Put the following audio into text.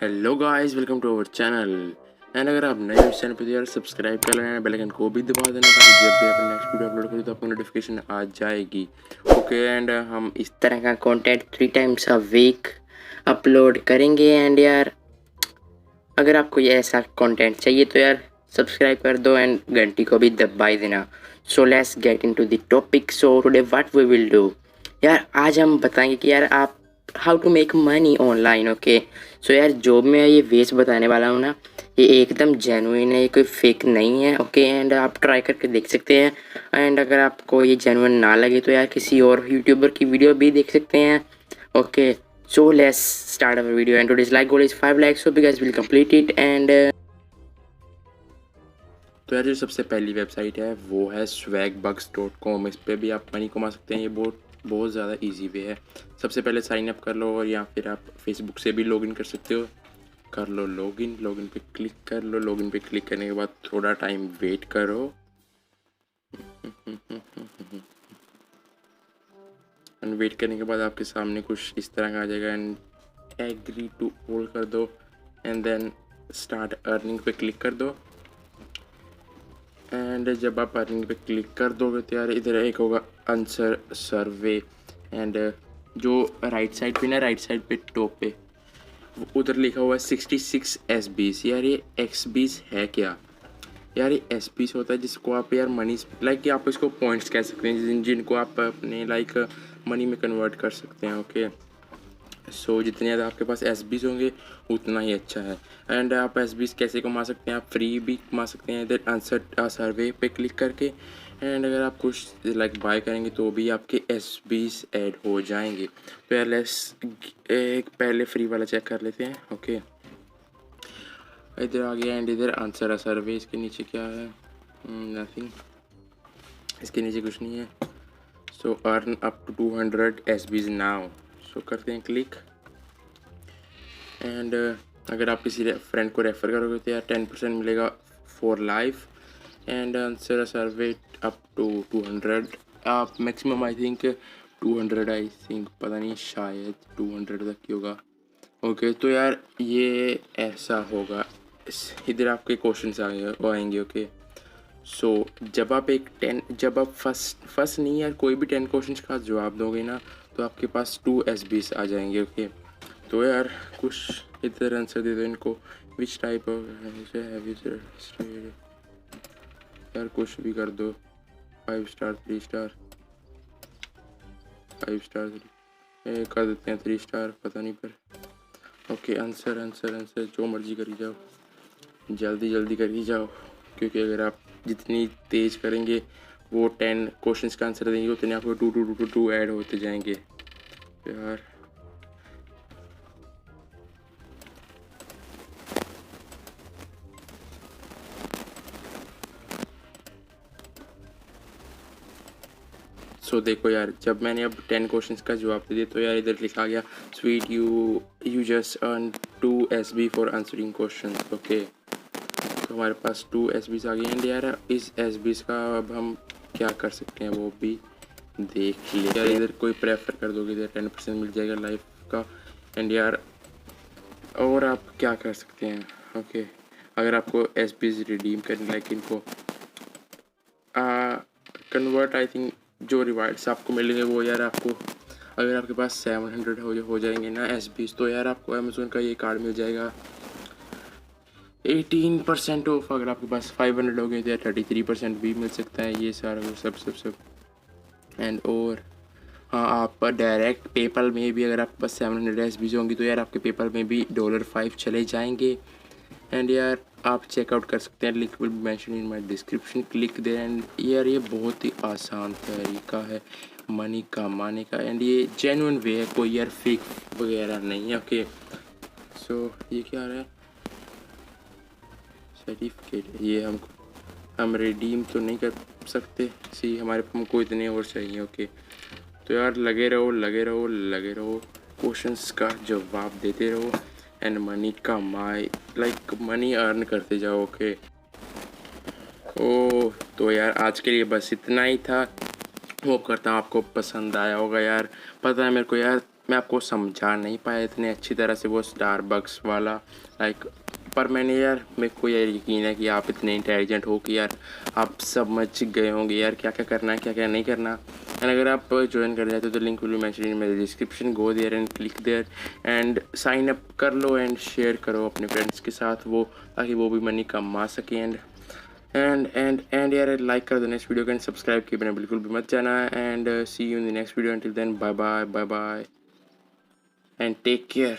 Hello guys, welcome to our channel. And अगर आप नए इस चैनल पर तो यार सब्सक्राइब कर लेना, बेल आइकन को भी दबा देना ताकि जब भी अपन नेक्स्ट वीडियो अपलोड करें तो आपको नोटिफिकेशन आ जाएगी। ओके, एंड हम इस तरह का content 3 times a week upload करेंगे। एंड यार अगर आपको ये ऐसा कंटेंट चाहिए तो यार सब्सक्राइब कर दो एंड घंटी को भी दबा ही देना। So let's get into the topic. So today what we will do, यार आज हम बताएंगे कि यार आप how to make money online. Okay, so यार जो मैं ये वेज बताने वाला हूँ ना, ये एकदम जेन्युइन है, ये कोई फेक नहीं है। ओके, एंड आप ट्राई करके देख सकते हैं। एंड अगर आपको ये जेन्युइन ना लगे तो यार किसी और यूट्यूबर की वीडियो भी देख सकते हैं। Okay, so let's start our video, and today's like goal is 5 likes, so you guys will complete it। and तो यार जो सबसे पहली वेबसाइट है वो है swagbucks.com। इस पर भी आप मनी कमा सकते हैं। ये बहुत ज़्यादा इजी वे है। सबसे पहले साइन अप कर लो, और या फिर आप फेसबुक से भी लॉगिन कर सकते हो। कर लो लॉगिन पे क्लिक कर लो। लॉगिन पे क्लिक करने के बाद थोड़ा टाइम वेट करो। एंड वेट करने के बाद आपके सामने कुछ इस तरह का आ जाएगा। एंड एग्री टू ऑल कर दो, एंड देन स्टार्ट अर्निंग पे क्लिक कर दो। एंड जब आप अर्निंग पे क्लिक कर दोगे तो यार इधर एक होगा आंसर सर्वे। एंड जो राइट साइड पे टॉप पे उधर लिखा हुआ है 66 SBs। यार ये XBs है क्या? यार ये SBs होता है जिसको आप यार मनी लाइक आप इसको पॉइंट्स कह सकते हैं, जिनको आप अपने लाइक मनी में कन्वर्ट कर सकते हैं। ओके, सो जितने ज़्यादा आपके पास SBs होंगे उतना ही अच्छा है। एंड आप SBs कैसे कमा सकते हैं? आप फ्री भी कमा सकते हैं इधर आंसर सर्वे पे क्लिक करके। एंड अगर आप कुछ लाइक बाय करेंगे तो भी आपके SBs ऐड हो जाएंगे। तो यार लेट्स एक पहले फ्री वाला चेक कर लेते हैं। ओके, इधर आ गया। एंड इधर आंसर सर्वे, इसके नीचे क्या है? नथिंग, इसके नीचे कुछ नहीं है। So earn up to 200 SBs now. So करते हैं क्लिक। एंड अगर आप किसी फ्रेंड को रेफ़र करोगे तो यार 10% मिलेगा for life. And answer survey up to 200। आप maximum I think 200, I think, पता नहीं, शायद 200 तक ही होगा। ओके, तो यार ये ऐसा होगा। इधर आपके क्वेश्चंस आएंगे। ओके, सो जब आप जब आप फर्स्ट नहीं यार कोई भी 10 क्वेश्चंस का जवाब दोगे ना तो आपके पास 2 SBs आ जाएंगे। ओके, तो यार कुछ इधर आंसर दे दो इनको। विच टाइप ऑफ यार कुछ भी कर दो। 5 स्टार, 3 स्टार, 5 स्टार, कर देते हैं 3 स्टार, पता नहीं पर। ओके, आंसर जो मर्जी करी जाओ, जल्दी करी जाओ, क्योंकि अगर आप जितनी तेज करेंगे वो 10 क्वेश्चंस का आंसर देंगे उतने आपको 2 ऐड होते जाएंगे यार। सो देखो यार, जब मैंने अब 10 क्वेश्चंस का जवाब दे दिया तो यार इधर लिखा गया sweet you just earn 2 SB for answering question. Okay, तो हमारे पास 2 SBs आ गए। एंड यार इस SBs का अब हम क्या कर सकते हैं वो भी देख ले। यार इधर कोई प्रेफर कर दोगे इधर 10% मिल जाएगा लाइफ का। एंड यार और आप क्या कर सकते हैं? ओके, अगर आपको SBs रिडीम करने लाइक इनको कन्वर्ट, आई थिंक जो रिवार्ड्स आपको मिलेंगे वो यार आपको, अगर आपके पास 700 हो जाएंगे ना SBs तो यार आपको अमेज़ोन का ये कार्ड मिल जाएगा 18% ऑफ। अगर आपके पास 500 हो गए तो यार 33% भी मिल सकता है। ये सारा वो सब। एंड और हाँ, आप डायरेक्ट पेपल में भी अगर आपके पास 700 SBs होंगी तो यार आपके पेपल में भी $5 चले जाएंगे। एंड यार आप चेकआउट कर सकते हैं, link will be mention in my description, click there. And यार ये बहुत ही आसान तरीका है मनी कमाने का। एंड ये जेन्युइन वे है, कोई यार फेक वगैरह नहीं है। ओके, सो ये क्या आ रहा है? सर्टिफिकेट। ये हम रिडीम तो नहीं कर सकते, सी हमारे हमको इतने और चाहिए। ओके, तो यार लगे रहो, क्वेश्चंस का जवाब देते रहो एंड मनी कमाए, लाइक मनी अर्न करते जाओ। ओके, तो यार आज के लिए बस इतना ही था। होप करता हूँ आपको पसंद आया होगा। यार पता है मेरे को यार मैं आपको समझा नहीं पाया इतने अच्छी तरह से वो स्टारबक्स वाला लाइक, पर मैंने यार, मेरे को यार यकीन है कि आप इतने इंटेलिजेंट हो कि यार आप समझ गए होंगे यार क्या क्या करना है क्या क्या नहीं करना। एंड अगर आप ज्वाइन कर जाते हो तो link will be mention in my description, go there and click there and sign up कर लो एंड शेयर करो अपने फ्रेंड्स के साथ वो, ताकि वो भी मनी कमा सके। एंड यार लाइक कर दो नेक्स्ट वीडियो को एंड सब्सक्राइब किए बिना बिल्कुल भी मत जाना। And see you in the next video, until then bye bye bye bye and take care.